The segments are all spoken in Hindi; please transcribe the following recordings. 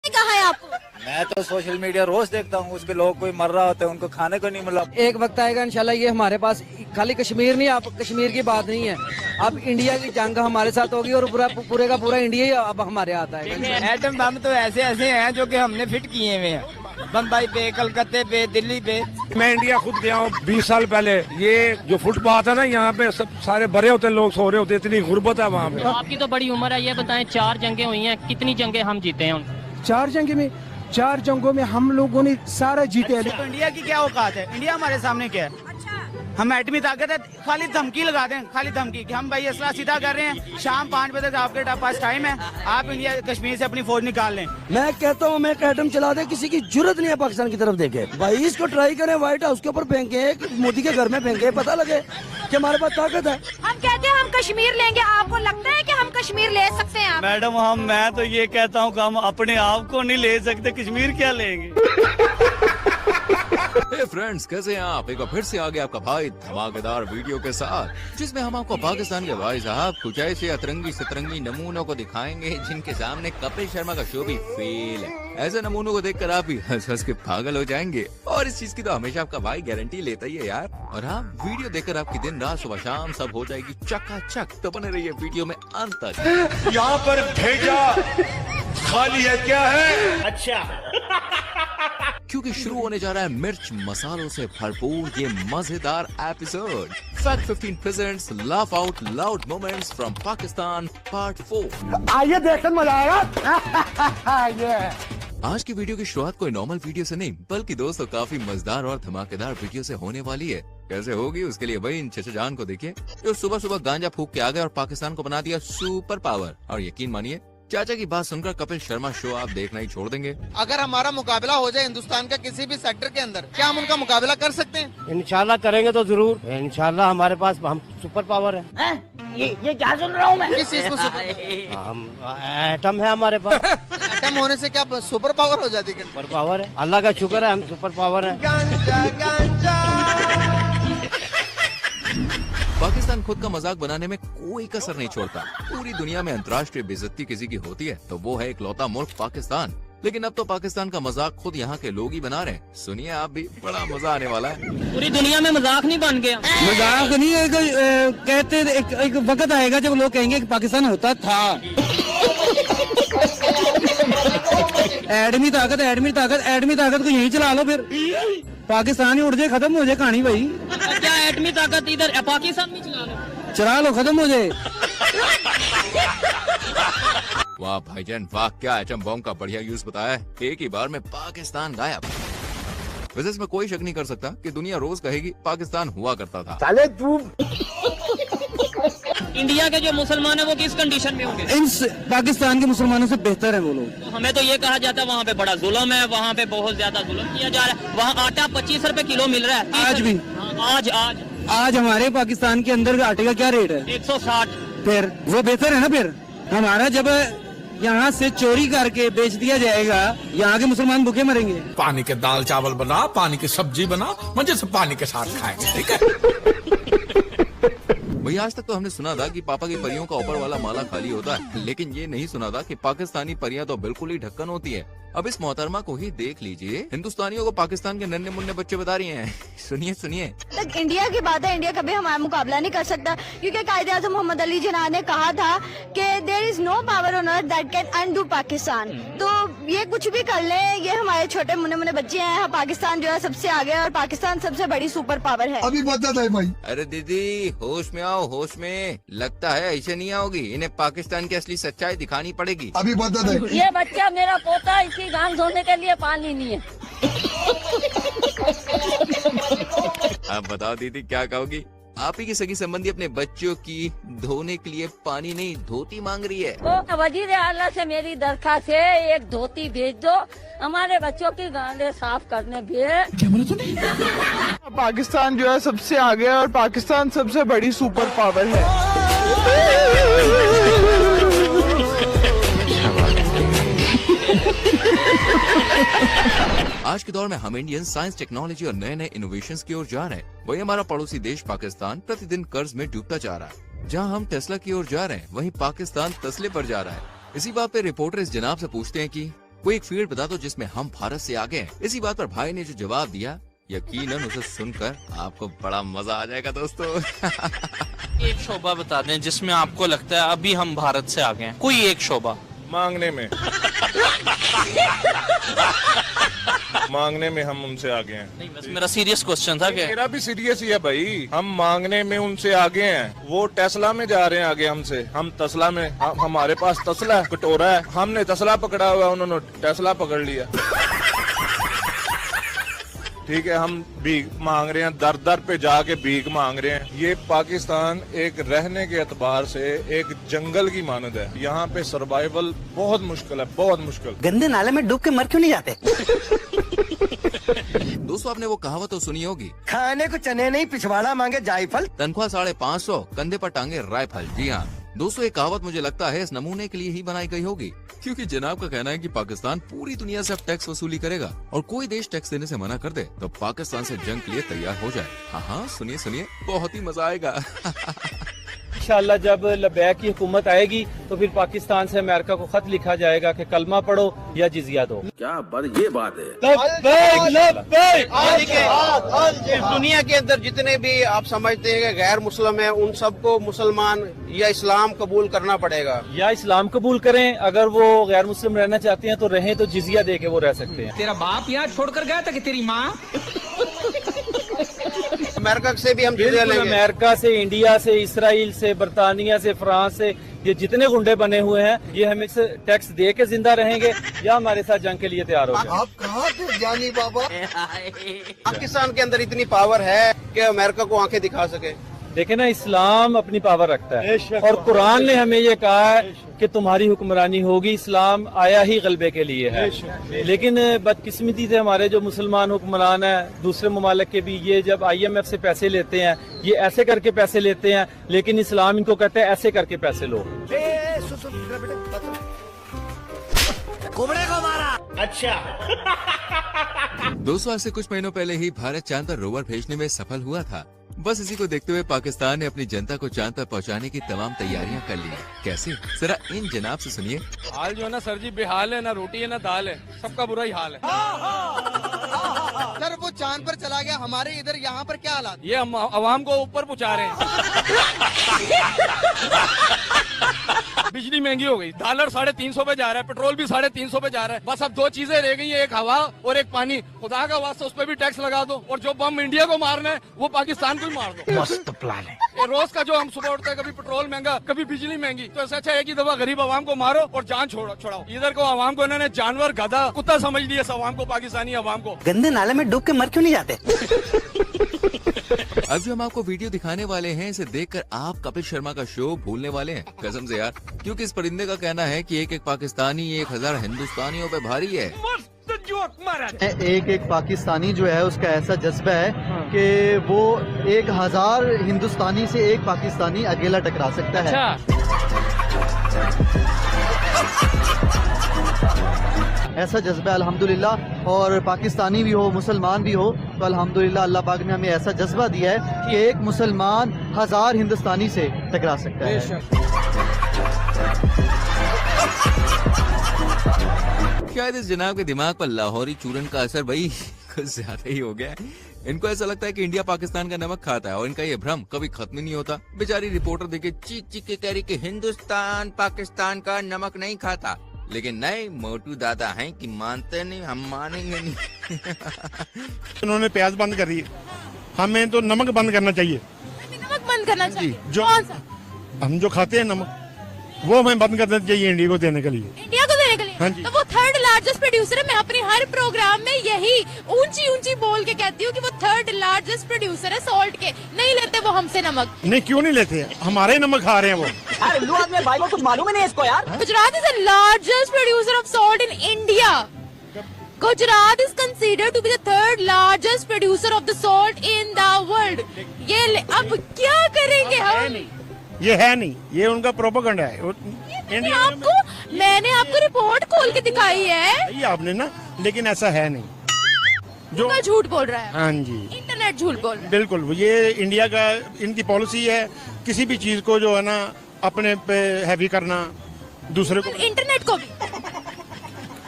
कहा है आपको? मैं तो सोशल मीडिया रोज देखता हूँ, उसके लोग कोई मर रहा होता है, उनको खाने को नहीं मिला। एक वक्त आएगा इंशाल्लाह ये हमारे पास खाली कश्मीर नहीं, आप कश्मीर की बात नहीं है, अब इंडिया की जंग हमारे साथ होगी और पूरे का पूरा इंडिया ही अब हमारे हाथ आएगा। एटम बम तो ऐसे ऐसे हैं जो कि हमने फिट किए हुए हैं, बम्बई पे, कलकत्ते पे, दिल्ली पे। मैं इंडिया खुद गया हूँ 20 साल पहले। ये जो फुटपाथ है ना, यहाँ पे सब सारे भरे होते लोग सो रहे होते, इतनी गुर्बत है वहाँ पे। आपकी तो बड़ी उम्र है, ये बताएं 4 जंगें हुई हैं, कितनी जंगें हम जीते हैं? 4 जंगों में हम लोगों ने सारा जीते हैं। तो इंडिया की क्या औकात है? इंडिया हमारे सामने क्या है? हम एटमी ताकत है, खाली धमकी लगा दें, खाली धमकी कि हम भाई असला सीधा कर रहे हैं, शाम 5 बजे तक आपके पास टाइम है, आप इंडिया कश्मीर से अपनी फौज निकाल लें। मैं कहता हूँ मैं एटम चला दे, किसी की जरूरत नहीं है पाकिस्तान की तरफ देखे। भाई इसको ट्राई करें, व्हाइट हाउस के ऊपर फेंके, मोदी के घर में फेंके, पता लगे कि हमारे पास ताकत है। हम कहते हैं हम कश्मीर लेंगे, आपको लगता है कि हम कश्मीर ले सकते हैं? मैडम मैं तो ये कहता हूँ कि हम अपने आप को नहीं ले सकते, कश्मीर क्या लेंगे। हे फ्रेंड्स, कैसे हैं आप? एक बार फिर से आ गया आपका भाई धमाकेदार वीडियो के साथ, जिसमें हम आपको पाकिस्तान के भाई साहब कुछ ऐसे अतरंगी सतरंगी नमूनों को दिखाएंगे जिनके सामने कपिल शर्मा का शो भी फेल है। ऐसे नमूनों को देखकर आप भी हंस हंस के पागल हो जाएंगे, और इस चीज की तो हमेशा आपका भाई गारंटी लेता ही है यार। और हाँ, वीडियो देखकर आपकी दिन रात सुबह शाम सब हो जाएगी चकाचक, तो बने रहिए वीडियो में अंत तक। यहाँ पर भेजा खाली है, क्या है? अच्छा, क्योंकि शुरू होने जा रहा है मिर्च मसालों से भरपूर ये मजेदार episode. Fact 15 presents laugh out loud moments from Pakistan part 4। आइए देखकर मजा आएगा। आज की वीडियो की शुरुआत कोई नॉर्मल वीडियो से नहीं, बल्कि दोस्तों काफी मजेदार और धमाकेदार वीडियो से होने वाली है। कैसे होगी उसके लिए वही इन चचा जान को देखिए, जो सुबह सुबह गांजा फूक के आ गए और पाकिस्तान को बना दिया सुपर पावर। और यकीन मानिए, चाचा की बात सुनकर कपिल शर्मा शो आप देखना ही छोड़ देंगे। अगर हमारा मुकाबला हो जाए हिंदुस्तान का किसी भी सेक्टर के अंदर, क्या हम उनका मुकाबला कर सकते हैं? इंशाल्लाह करेंगे तो जरूर, इंशाल्लाह हमारे पास हम सुपर पावर है। ये क्या सुन रहा हूँ मैं? किस चीज को सुपर? हम एटम है हमारे पास। एटम होने से क्या सुपर पावर हो जाती है? सुपर पावर है, अल्लाह का शुक्र है, हम सुपर पावर है। पाकिस्तान खुद का मजाक बनाने में कोई कसर नहीं छोड़ता। पूरी दुनिया में अंतर्राष्ट्रीय बेइज्जती किसी की होती है तो वो है इकलौता मुल्क पाकिस्तान। लेकिन अब तो पाकिस्तान का मजाक खुद यहाँ के लोग ही बना रहे हैं। सुनिए आप भी, बड़ा मजा आने वाला है। पूरी दुनिया में मजाक नहीं बन गया? मजाक नहीं है, कहते एक वक्त आएगा जब लोग कहेंगे कि पाकिस्तान होता था। एडमी ताकत को यही चला लो, फिर पाकिस्तान ही उड़ जाए, खत्म हो जाए कहानी भाई। क्या एटमी ताकत इधर पाकिस्तान में चला लो, खत्म हो जाए। वाह भाईजान वाह, क्या एटम बम का बढ़िया यूज बताया है। एक ही बार में पाकिस्तान गायब। वैसे इसमें कोई शक नहीं कर सकता कि दुनिया रोज कहेगी पाकिस्तान हुआ करता था। साले तू इंडिया के जो मुसलमान है वो किस कंडीशन में होंगे? इन पाकिस्तान के मुसलमानों से बेहतर है वो लोग। हमें तो ये कहा जाता है वहाँ पे बड़ा जुल्म है, वहाँ पे बहुत ज्यादा जुल्म किया जा रहा है। वहाँ आटा 25 रुपए किलो मिल रहा है आज भी। आज हमारे पाकिस्तान के अंदर आटे का क्या रेट है? 160। फिर वो बेहतर है ना। फिर हमारा जब यहाँ से चोरी करके बेच दिया जाएगा, यहाँ के मुसलमान भूखे मरेंगे। पानी के दाल चावल बना, पानी की सब्जी बना, मजे से पानी के साथ खाएंगे, ठीक है? वही आज तक तो हमने सुना था कि पापा की परियों का ऊपर वाला माला खाली होता है, लेकिन ये नहीं सुना था कि पाकिस्तानी परियां तो बिल्कुल ही ढक्कन होती है। अब इस मोहतरमा को ही देख लीजिए, हिंदुस्तानियों को पाकिस्तान के नन्हे मुन्ने बच्चे बता रही हैं। सुनिए। तक इंडिया की बात है, इंडिया कभी हमारा मुकाबला नहीं कर सकता, क्योंकि कायदे आज़म मोहम्मद अली जिन्ना ने कहा था कि there is no power on earth that can undo Pakistan. तो ये कुछ भी कर ले, ये हमारे छोटे मुन्ने बच्चे हैं। पाकिस्तान जो है सबसे आगे है और पाकिस्तान सबसे बड़ी सुपर पावर है। अभी बता दे भाई। अरे दीदी होश में आओ, होश में। लगता है ऐसे नहीं आओगी, इन्हें पाकिस्तान की असली सच्चाई दिखानी पड़ेगी। अभी बता दे। ये बच्चा मेरा पोता, इसकी गांग धोने के लिए पानी नहीं है। अब बताओ दीदी क्या कहोगी? आप ही की सगी संबंधी अपने बच्चों की धोने के लिए पानी नहीं धोती मांग रही है। तो वजीर आला से मेरी दरखास्त है, एक धोती भेज दो, हमारे बच्चों की गांडें साफ करने भेज। क्या बोला तूने? पाकिस्तान जो है सबसे आगे है और पाकिस्तान सबसे बड़ी सुपर पावर है। आज के दौर में हम इंडियन साइंस टेक्नोलॉजी और नए नए इनोवेशंस की ओर जा रहे हैं। वही हमारा पड़ोसी देश पाकिस्तान प्रतिदिन कर्ज में डूबता जा रहा है। जहां हम टेस्ला की ओर जा रहे हैं, वहीं पाकिस्तान तस्ले पर जा रहा है। इसी बात पे रिपोर्टर इस जनाब से पूछते हैं कि कोई एक फील्ड बता दो जिसमें हम भारत से आगे हैं। इसी बात पर भाई ने जो जवाब दिया, यकीनन उसे सुनकर आपको बड़ा मजा आ जाएगा दोस्तों। एक शोबा बता दें जिसमें आपको लगता है अभी हम भारत से आगे हैं, कोई एक शोबा। मांगने में मांगने में हम उनसे आगे हैं। नहीं, बस मेरा सीरियस क्वेश्चन था कि मेरा भी सीरियस ही है भाई, हम मांगने में उनसे आगे हैं। वो टेस्ला में जा रहे हैं आगे हमसे, हम तसला में। हमारे पास तसला कटोरा है, हमने तसला पकड़ा हुआ, उन्होंने टेस्ला पकड़ लिया। ठीक है, हम भीख मांग रहे हैं, दर दर पे जाके भीख मांग रहे हैं। ये पाकिस्तान एक रहने के एतबार से एक जंगल की मानद है। यहाँ पे सर्वाइवल बहुत मुश्किल है, बहुत मुश्किल। गंदे नाले में डूब के मर क्यों नहीं जाते? दोस्तों आपने वो कहावत तो सुनी होगी, खाने को चने नहीं पिछवाड़ा मांगे जायफल। तनख्वाह 550, कंधे पर टांगे राइफल। जी हाँ दोस्तों, ये कहावत मुझे लगता है इस नमूने के लिए ही बनाई गई होगी, क्योंकि जनाब का कहना है कि पाकिस्तान पूरी दुनिया से अब टैक्स वसूली करेगा और कोई देश टैक्स देने से मना कर दे तो पाकिस्तान से जंग के लिए तैयार हो जाए। हाँ सुनिए सुनिए, बहुत ही मजा आएगा। इंशाअल्लाह जब लबैक की हुकूमत आएगी तो फिर पाकिस्तान से अमेरिका को खत लिखा जाएगा कि कलमा पढ़ो या जिजिया दो। क्या बात, ये बात है। इस दुनिया के अंदर जितने भी आप समझते हैं कि गैर मुस्लिम है, उन सबको मुसलमान या इस्लाम कबूल करना पड़ेगा। या इस्लाम कबूल करें, अगर वो गैर मुस्लिम रहना चाहते हैं तो रहें, तो जिजिया दे के वो रह सकते हैं। तेरा बाप यहाँ छोड़कर गया था कि तेरी माँ? अमेरिका से भी हम जिजिया लेंगे। अमेरिका से, इंडिया से, इसराइल से, बरतानिया से, फ्रांस से, ये जितने गुंडे बने हुए हैं, ये हमें से टैक्स दे के जिंदा रहेंगे या हमारे साथ जंग के लिए तैयार हो जाए। आप कहाँ थे जानी बाबा? पाकिस्तान के अंदर इतनी पावर है कि अमेरिका को आंखें दिखा सके। देखे ना, इस्लाम अपनी पावर रखता है और कुरान ने हमें ये कहा है कि तुम्हारी हुक्मरानी होगी। इस्लाम आया ही गलबे के लिए है, लेकिन बदकिस्मती से हमारे जो मुसलमान हुक्मरान हैं दूसरे ममालिक के भी, ये जब IMF से पैसे लेते हैं, ये ऐसे करके पैसे लेते हैं, लेकिन इस्लाम इनको कहते हैं ऐसे करके पैसे लो। कुबड़े को मारा। अच्छा दोस्तों, आज से कुछ महीनों पहले ही भारत चांद पर रोवर भेजने में सफल हुआ था। बस इसी को देखते हुए पाकिस्तान ने अपनी जनता को चांद पर पहुंचाने की तमाम तैयारियां कर ली। कैसे, जरा इन जनाब से सुनिए। हाल जो है ना सर जी, बेहाल है, ना रोटी है ना दाल है, सबका बुरा ही हाल है। सर वो चांद पर चला गया, हमारे इधर यहाँ पर क्या हालात? ये हम अवाम को ऊपर पहुंचा रहे हैं। बिजली महंगी हो गई, डॉलर 350 पे जा रहा है, पेट्रोल भी 350 पे जा रहा है। बस अब दो चीजें रह गई है, एक हवा और एक पानी। खुदा का वास्ता उस पर भी टैक्स लगा दो, और जो बम इंडिया को मारना है वो पाकिस्तान को ही मार दो। मस्त प्लान है। रोज का जो हम सुबह उठते हैं, कभी पेट्रोल महंगा, कभी बिजली महंगी, तो ऐसा अच्छा एक ही दफा गरीब आवाम को मारो और जान छुड़ाओ। इधर को आवाम को इन्होंने जानवर, गधा, कुत्ता समझ लिया, इस आवाम को, पाकिस्तानी आवाम को। गंदे नाले में डूब के मर क्यों नहीं जाते? अब जो हम आपको वीडियो दिखाने वाले हैं, इसे देखकर आप कपिल शर्मा का शो भूलने वाले हैं, कसम से यार, क्योंकि इस परिंदे का कहना है कि एक एक पाकिस्तानी 1000 हिंदुस्तानियों पे भारी है। एक एक पाकिस्तानी जो है उसका ऐसा जज्बा है कि वो 1000 हिंदुस्तानी से एक पाकिस्तानी अकेला टकरा सकता है। ऐसा जज्बा अल्हम्दुलिल्लाह, और पाकिस्तानी भी हो, मुसलमान भी हो, तो अल्हम्दुलिल्लाह अल्लाह पाक ने हमें ऐसा जज्बा दिया है कि एक मुसलमान 1000 हिंदुस्तानी से टकरा सकता है। शायद इस जनाब के दिमाग पर लाहौरी चूरन का असर भाई कुछ ज्यादा ही हो गया है। इनको ऐसा लगता है कि इंडिया पाकिस्तान का नमक खाता है, और इनका ये भ्रम कभी खत्म नहीं होता। बेचारी रिपोर्टर देखे चीख चीख के कह रही कि हिंदुस्तान पाकिस्तान का नमक नहीं खाता, लेकिन नहीं, मोटू दादा हैं कि मानते नहीं, हम मानेंगे नहीं। उन्होंने प्याज बंद कर दी, हमें तो नमक बंद करना चाहिए। नमक बंद करना चाहिए? जो हम जो खाते हैं नमक, वो हमें बंद कर देना चाहिए इंडिया को देने के लिए। इंडिया को देने के लिए? हाँ जी। तो वो 3rd लार्जेस्ट प्रोड्यूसर है। मैं अपने हर प्रोग्राम में यही ऊंची ऊंची बोल के कहती हूँ कि वो 3rd लार्जेस्ट प्रोड्यूसर है सॉल्ट के। नहीं लेते वो हमसे नमक? नहीं, क्यों नहीं लेते, हमारे नमक खा रहे हैं वो। भाई को कुछ मालूम ही नहीं इसको यार। Gujarat is the largest producer of salt in India. Gujarat is considered to be the 3rd largest producer of the salt in the world. ये अब क्या करेंगे हम? ये है नहीं, ये उनका प्रोपेगेंडा है। मैंने आपको रिपोर्ट खोल के दिखाई है। ये आपने ना, लेकिन ऐसा है नहीं। जो झूठ बोल रहा है। हाँ जी, इंटरनेट झूठ बोल रहा है। बिल्कुल, ये इंडिया का, इनकी पॉलिसी है किसी भी चीज को जो है ना अपने पे हैवी करना, दूसरे को। इंटरनेट को भी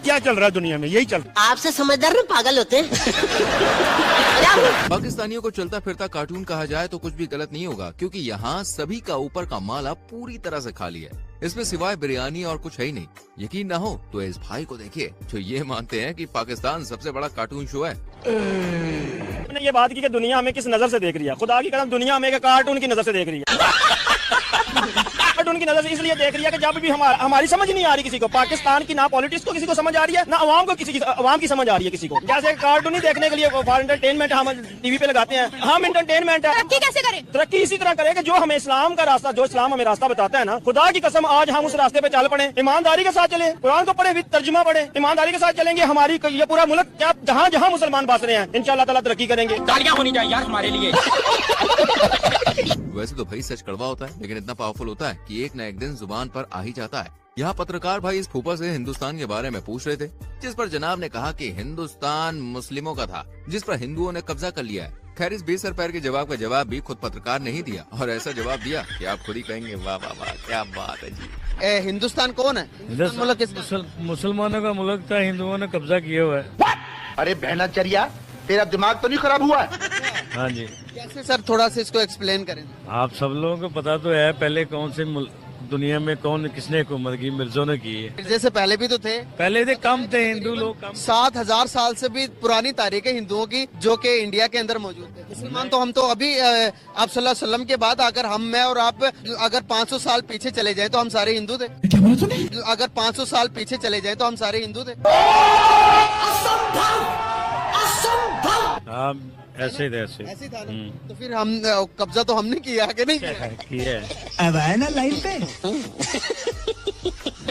क्या चल रहा है दुनिया में, यही चल रहा है। आपसे समझदार ना पागल होते हैं। पाकिस्तानियों को चलता फिरता कार्टून कहा जाए तो कुछ भी गलत नहीं होगा, क्योंकि यहाँ सभी का ऊपर का माला पूरी तरह से खाली है। इसमें सिवाय बिरयानी और कुछ है ही नहीं। यकीन ना हो तो इस भाई को देखिए जो ये मानते हैं कि पाकिस्तान सबसे बड़ा कार्टून शो है। मैंने ये बात की कि दुनिया हमें किस नजर से देख रही है। खुदा की कसम दुनिया हमें कार्टून की नजर से देख रही है। कार्टून की नजर से इसलिए देख रही है कि जब भी हमारी समझ नहीं आ रही किसी को, पाकिस्तान की ना पॉलिटिक्स को किसी को समझ आ रही है, ना अवाम को अवाम की समझ आ रही है किसी को। जैसे कार्टून ही देखने के लिए फॉर एंटरटेनमेंट हम टीवी पे लगाते हैं, हम एंटरटेनमेंट है। तरक्की कैसे करें? तरक्की इसी तरह करे कि जो हमें इस्लाम का रास्ता, जो इस्लाम हमें रास्ता बताता है ना, खुदा की कसम आज हम उस रास्ते पे चल पड़े, ईमानदारी के साथ चले, कुरान को पढ़े, विद तर्जुमा पढ़े, ईमानदारी के साथ चलेंगे, हमारी ये पूरा मुल्क क्या जहाँ जहाँ मुसलमान बस रहे हैं इंशाअल्लाह ताला तरक्की करेंगे। तालियां होनी चाहिए यार हमारे लिए। वैसे तो भाई सच कड़वा होता है, लेकिन इतना पावरफुल होता है कि एक न एक दिन जुबान पर आ ही जाता है। यहाँ पत्रकार भाई इस फूफा से हिंदुस्तान के बारे में पूछ रहे थे, जिस पर जनाब ने कहा कि हिंदुस्तान मुस्लिमों का था, जिस पर हिंदुओं ने कब्जा कर लिया है। खैर इस 20 पैर के जवाब का जवाब भी खुद पत्रकार ने ही दिया, और ऐसा जवाब दिया कि आप खुद ही कहेंगे वाह वाह वाह क्या बात है जी। हिंदुस्तान कौन है? मुसलमानों का मुल्क था, हिंदुओं ने कब्जा किया हुआ है। अरे बहनाचर्या, तेरा दिमाग तो नहीं खराब हुआ है? हाँ जी। कैसे सर, थोड़ा सा इसको एक्सप्लेन करें। आप सब लोगों को पता तो है पहले कौन से दुनिया में कौन किसने हुकूमत की, मिर्जों ने की है। जैसे पहले भी तो थे, पहले थे कम थे हिंदू लोग कम। 7000 साल से भी पुरानी तारीख है हिंदुओं की, जो कि इंडिया के अंदर मौजूद है। मुसलमान तो हम तो अभी आप सल्लल्लाहु अलैहि वसल्लम के बाद अगर हम, मैं और आप अगर 500 साल पीछे चले जाए तो हम सारे हिंदू थे। क्या बोला तूने? अगर 500 साल पीछे चले जाए तो हम सारे हिंदू थे। हाँ ऐसे थे, ऐसे था ना? तो फिर हम कब्जा तो हमने किया, आगे नहीं किया। अब आए ना लाइन पे।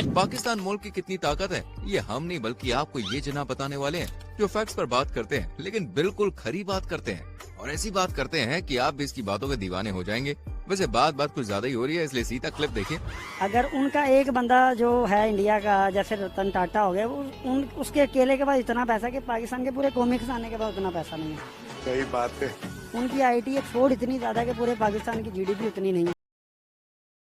पाकिस्तान मुल्क की कितनी ताकत है ये हम नहीं बल्कि आपको ये जना बताने वाले हैं, जो फैक्ट्स पर बात करते हैं लेकिन बिल्कुल खरी बात करते हैं, और ऐसी बात करते हैं कि आप भी इसकी बातों के दीवाने हो जाएंगे। वैसे बात कुछ ज्यादा ही हो रही है, इसलिए सीधा क्लिप देखिए। अगर उनका एक बंदा जो है इंडिया का, जैसे रतन टाटा हो गया, उसके अकेले के पास इतना पैसा कि पाकिस्तान के पूरे कौमी खजाने के पास उतना पैसा नहीं है। सही बात है। उनकी IT एक्सपोर्ट इतनी ज्यादा है कि पूरे पाकिस्तान की GDP उतनी नहीं है।